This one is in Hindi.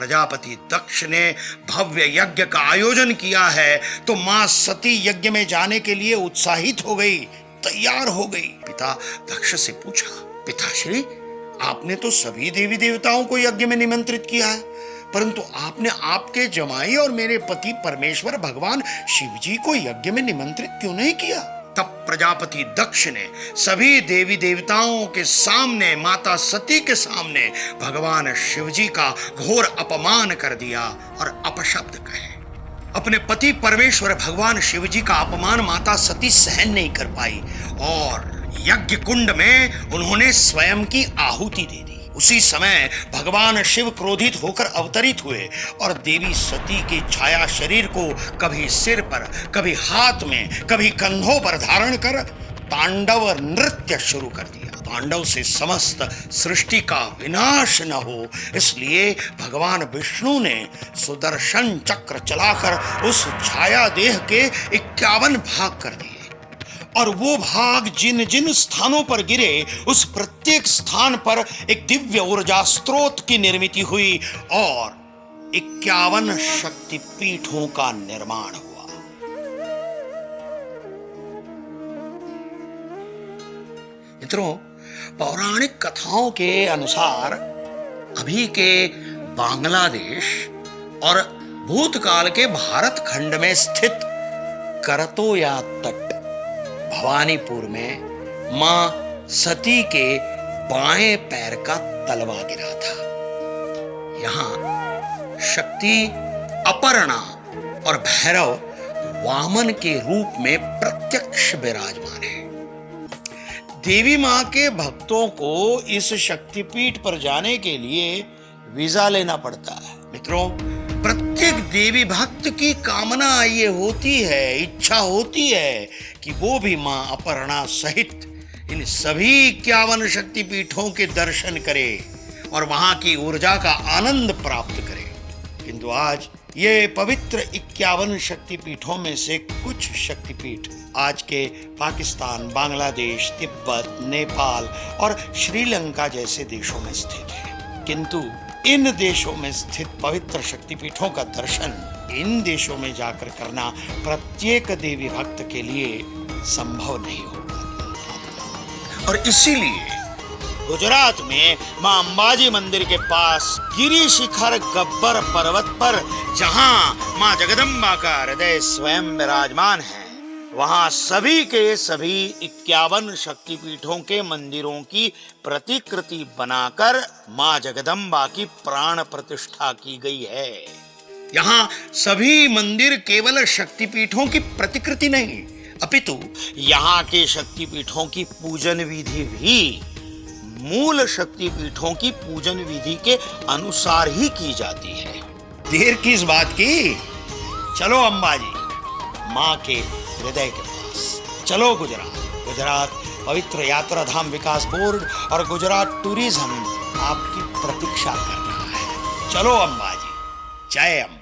प्रजापति दक्ष ने भव्य यज्ञ का आयोजन किया है तो मां सती यज्ञ में जाने के लिए उत्साहित हो गई, तैयार हो गई। पिता दक्ष से पूछा, पिताश्री, आपने तो सभी देवी देवताओं को यज्ञ में निमंत्रित किया है, परंतु आपने आपके जमाई और मेरे पति परमेश्वर भगवान शिव जी को यज्ञ में निमंत्रित क्यों नहीं किया? तब प्रजापति दक्ष ने सभी देवी देवताओं के सामने, माता सती के सामने भगवान शिव जी का घोर अपमान कर दिया और अपशब्द कहे। अपने पति परमेश्वर भगवान शिव जी का अपमान माता सती सहन नहीं कर पाई और यज्ञ कुंड में उन्होंने स्वयं की आहुति दे दी। उसी समय भगवान शिव क्रोधित होकर अवतरित हुए और देवी सती की छाया शरीर को कभी सिर पर, कभी हाथ में, कभी कंधों पर धारण कर तांडव नृत्य शुरू कर दिया। तांडव से समस्त सृष्टि का विनाश न हो, इसलिए भगवान विष्णु ने सुदर्शन चक्र चलाकर उस छाया देह के 51 भाग कर दिए और वो भाग जिन जिन स्थानों पर गिरे उस प्रत्येक स्थान पर एक दिव्य ऊर्जा स्रोत की निर्मित हुई और 51 शक्तिपीठों का निर्माण हुआ। मित्रों, पौराणिक कथाओं के अनुसार अभी के बांग्लादेश और भूतकाल के भारत खंड में स्थित करतोया तट भवानीपुर में मां सती के बाएं पैर का तलवा गिरा था। यहां शक्ति अपर्णा और भैरव वामन के रूप में प्रत्यक्ष विराजमान है। देवी मां के भक्तों को इस शक्तिपीठ पर जाने के लिए वीजा लेना पड़ता है। मित्रों, प्रत्येक देवी भक्त की कामना ये होती है, इच्छा होती है कि वो भी मां अपर्णा सहित इन सभी 51 शक्तिपीठों के दर्शन करे और वहां की ऊर्जा का आनंद प्राप्त करे। किंतु आज ये पवित्र 51 शक्तिपीठों में से कुछ शक्तिपीठ आज के पाकिस्तान, बांग्लादेश, तिब्बत, नेपाल और श्रीलंका जैसे देशों में स्थित है। किंतु इन देशों में स्थित पवित्र शक्तिपीठों का दर्शन इन देशों में जाकर करना प्रत्येक देवी भक्त के लिए संभव नहीं होगा और इसीलिए गुजरात में मां अंबाजी मंदिर के पास गिरी शिखर गब्बर पर्वत पर जहां मां जगदम्बा का हृदय स्वयं विराजमान है, वहां सभी के सभी 51 शक्तिपीठों के मंदिरों की प्रतिकृति बनाकर मां जगदम्बा की प्राण प्रतिष्ठा की गई है। यहाँ सभी मंदिर केवल शक्तिपीठों की प्रतिकृति नहीं, अपितु यहाँ के शक्तिपीठों की पूजन विधि भी मूल शक्तिपीठों की पूजन विधि के अनुसार ही की जाती है। देर किस बात की? चलो अंबाजी मां के हृदय के पास, चलो गुजरात पवित्र यात्रा धाम विकास बोर्ड और गुजरात टूरिज्म आपकी प्रतीक्षा कर रहा है। चलो अंबाजी, जय अंबा।